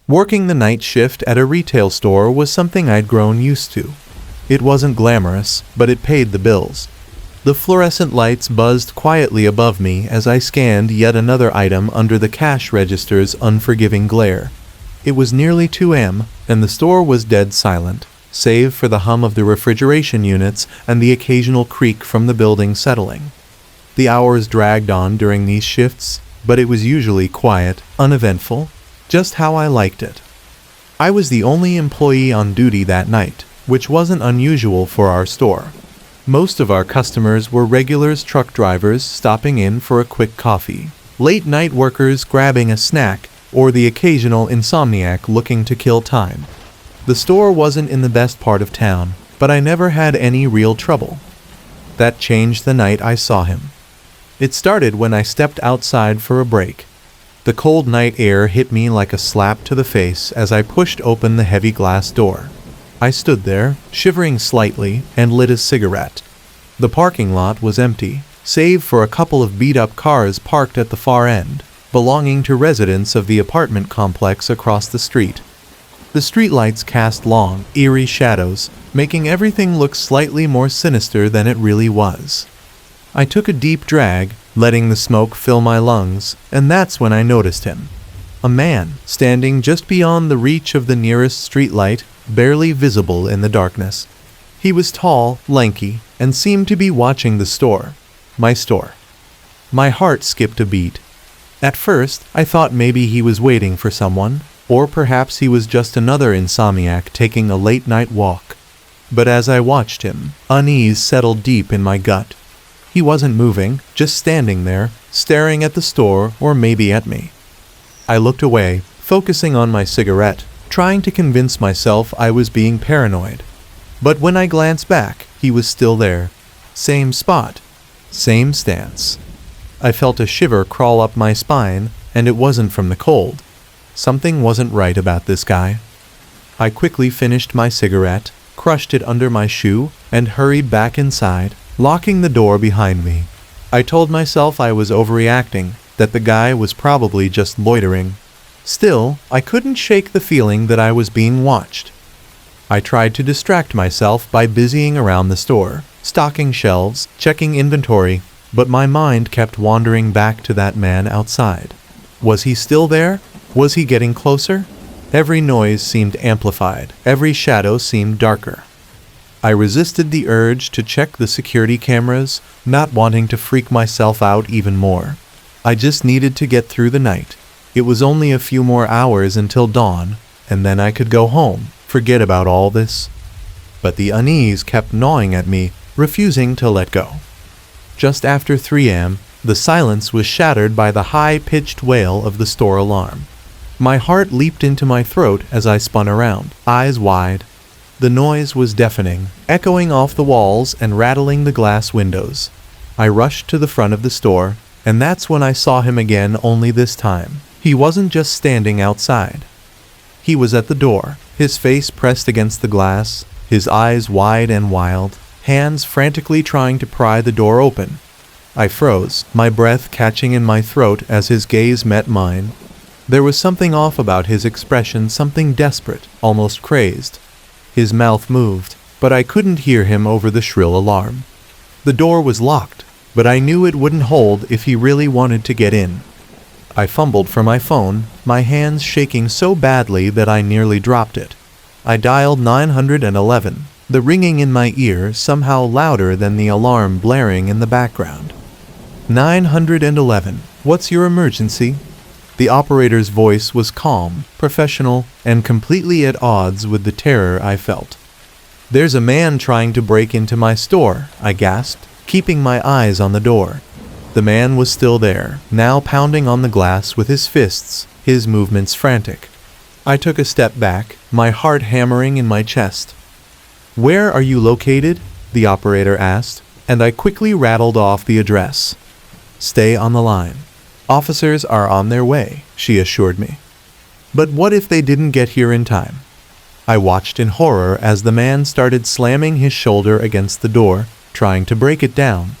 Working the night shift at a retail store was something I'd grown used to. It wasn't glamorous, but it paid the bills. The fluorescent lights buzzed quietly above me as I scanned yet another item under the cash register's unforgiving glare. It was nearly 2 a.m., and the store was dead silent, save for the hum of the refrigeration units and the occasional creak from the building settling. The hours dragged on during these shifts, but it was usually quiet, uneventful, just how I liked it. I was the only employee on duty that night, which wasn't unusual for our store. Most of our customers were regulars, truck drivers stopping in for a quick coffee, late night workers grabbing a snack, or the occasional insomniac looking to kill time. The store wasn't in the best part of town, but I never had any real trouble. That changed the night I saw him. It started when I stepped outside for a break. The cold night air hit me like a slap to the face as I pushed open the heavy glass door. I stood there, shivering slightly, and lit a cigarette. The parking lot was empty, save for a couple of beat-up cars parked at the far end, belonging to residents of the apartment complex across the street. The streetlights cast long, eerie shadows, making everything look slightly more sinister than it really was. I took a deep drag, letting the smoke fill my lungs, and that's when I noticed him. A man, standing just beyond the reach of the nearest streetlight, barely visible in the darkness. He was tall, lanky, and seemed to be watching the store. My store. My heart skipped a beat. At first, I thought maybe he was waiting for someone, or perhaps he was just another insomniac taking a late-night walk. But as I watched him, unease settled deep in my gut. He wasn't moving, just standing there, staring at the store or maybe at me. I looked away, focusing on my cigarette, trying to convince myself I was being paranoid. But when I glanced back, he was still there. Same spot. Same stance. I felt a shiver crawl up my spine, and it wasn't from the cold. Something wasn't right about this guy. I quickly finished my cigarette, crushed it under my shoe, and hurried back inside, locking the door behind me. I told myself I was overreacting, that the guy was probably just loitering. Still, I couldn't shake the feeling that I was being watched. I tried to distract myself by busying around the store, stocking shelves, checking inventory, but my mind kept wandering back to that man outside. Was he still there? Was he getting closer? Every noise seemed amplified, every shadow seemed darker. I resisted the urge to check the security cameras, not wanting to freak myself out even more. I just needed to get through the night. It was only a few more hours until dawn, and then I could go home, forget about all this. But the unease kept gnawing at me, refusing to let go. Just after 3 a.m., the silence was shattered by the high-pitched wail of the store alarm. My heart leaped into my throat as I spun around, eyes wide. The noise was deafening, echoing off the walls and rattling the glass windows. I rushed to the front of the store, and that's when I saw him again, only this time. He wasn't just standing outside. He was at the door, his face pressed against the glass, his eyes wide and wild, hands frantically trying to pry the door open. I froze, my breath catching in my throat as his gaze met mine. There was something off about his expression, something desperate, almost crazed. His mouth moved, but I couldn't hear him over the shrill alarm. The door was locked, but I knew it wouldn't hold if he really wanted to get in. I fumbled for my phone, my hands shaking so badly that I nearly dropped it. I dialed 911, the ringing in my ear somehow louder than the alarm blaring in the background. 911, what's your emergency? The operator's voice was calm, professional, and completely at odds with the terror I felt. There's a man trying to break into my store, I gasped, keeping my eyes on the door. The man was still there, now pounding on the glass with his fists, his movements frantic. I took a step back, my heart hammering in my chest. Where are you located? The operator asked, and I quickly rattled off the address. Stay on the line. Officers are on their way, she assured me. But what if they didn't get here in time? I watched in horror as the man started slamming his shoulder against the door, trying to break it down.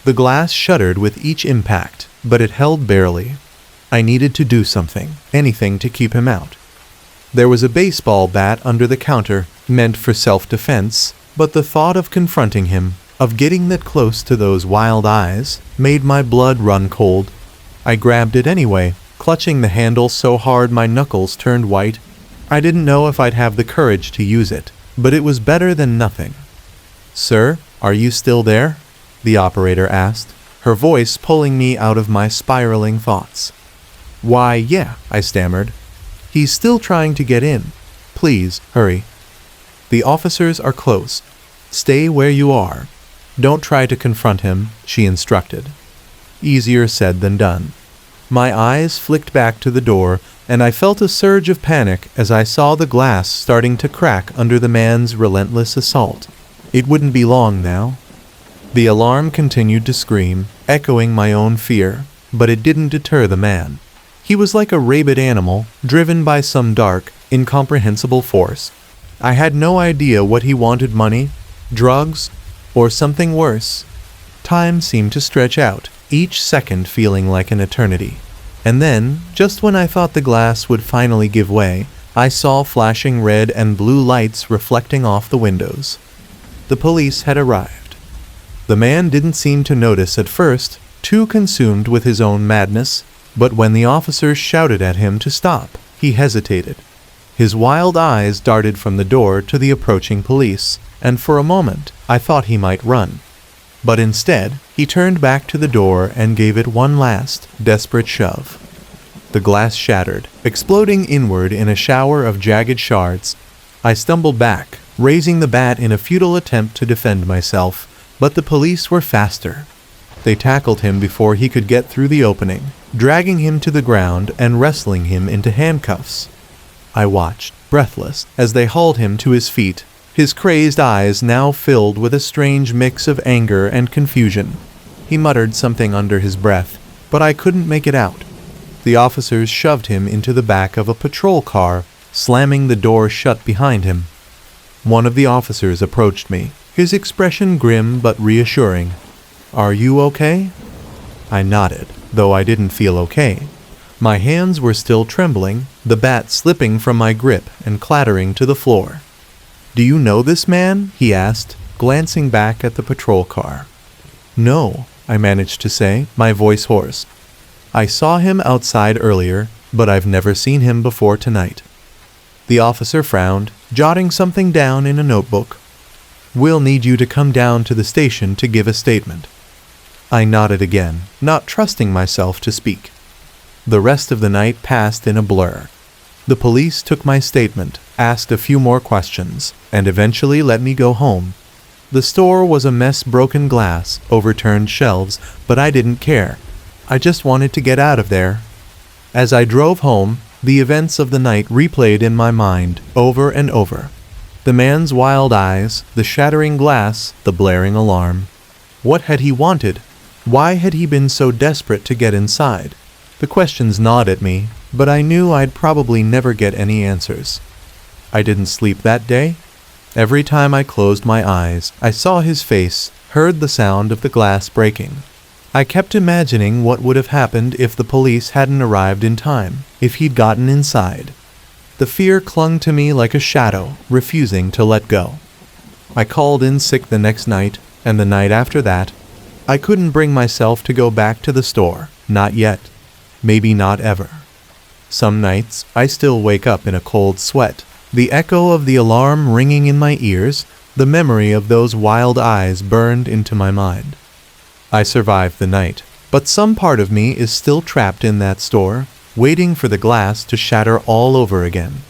The glass shuddered with each impact, but it held barely. I needed to do something, anything to keep him out. There was a baseball bat under the counter, meant for self-defense, but the thought of confronting him, of getting that close to those wild eyes, made my blood run cold. I grabbed it anyway, clutching the handle so hard my knuckles turned white. I didn't know if I'd have the courage to use it, but it was better than nothing. "Sir, are you still there?" the operator asked, her voice pulling me out of my spiraling thoughts. "Why, yeah," I stammered. "He's still trying to get in. Please, hurry. The officers are close. Stay where you are. Don't try to confront him," she instructed. Easier said than done. My eyes flicked back to the door, and I felt a surge of panic as I saw the glass starting to crack under the man's relentless assault. It wouldn't be long now. The alarm continued to scream, echoing my own fear, but it didn't deter the man. He was like a rabid animal, driven by some dark, incomprehensible force. I had no idea what he wanted: money, drugs, or something worse. Time seemed to stretch out, each second feeling like an eternity. And then, just when I thought the glass would finally give way, I saw flashing red and blue lights reflecting off the windows. The police had arrived. The man didn't seem to notice at first, too consumed with his own madness, but when the officers shouted at him to stop, he hesitated. His wild eyes darted from the door to the approaching police, and for a moment I thought he might run. But instead, he turned back to the door and gave it one last, desperate shove. The glass shattered, exploding inward in a shower of jagged shards. I stumbled back, raising the bat in a futile attempt to defend myself, but the police were faster. They tackled him before he could get through the opening, dragging him to the ground and wrestling him into handcuffs. I watched, breathless, as they hauled him to his feet, his crazed eyes now filled with a strange mix of anger and confusion. He muttered something under his breath, but I couldn't make it out. The officers shoved him into the back of a patrol car, slamming the door shut behind him. One of the officers approached me, his expression grim but reassuring. "Are you okay?" I nodded, though I didn't feel okay. My hands were still trembling, the bat slipping from my grip and clattering to the floor. "Do you know this man?" he asked, glancing back at the patrol car. "No," I managed to say, my voice hoarse. "I saw him outside earlier, but I've never seen him before tonight." The officer frowned, jotting something down in a notebook. "We'll need you to come down to the station to give a statement." I nodded again, not trusting myself to speak. The rest of the night passed in a blur. The police took my statement, asked a few more questions, and eventually let me go home. The store was a mess: broken glass, overturned shelves, but I didn't care. I just wanted to get out of there. As I drove home, the events of the night replayed in my mind, over and over. The man's wild eyes, the shattering glass, the blaring alarm. What had he wanted? Why had he been so desperate to get inside? The questions gnawed at me, but I knew I'd probably never get any answers. I didn't sleep that day. Every time I closed my eyes, I saw his face, heard the sound of the glass breaking. I kept imagining what would have happened if the police hadn't arrived in time, if he'd gotten inside. The fear clung to me like a shadow, refusing to let go. I called in sick the next night, and the night after that. I couldn't bring myself to go back to the store, not yet. Maybe not ever. Some nights, I still wake up in a cold sweat, the echo of the alarm ringing in my ears, the memory of those wild eyes burned into my mind. I survived the night, but some part of me is still trapped in that store, waiting for the glass to shatter all over again.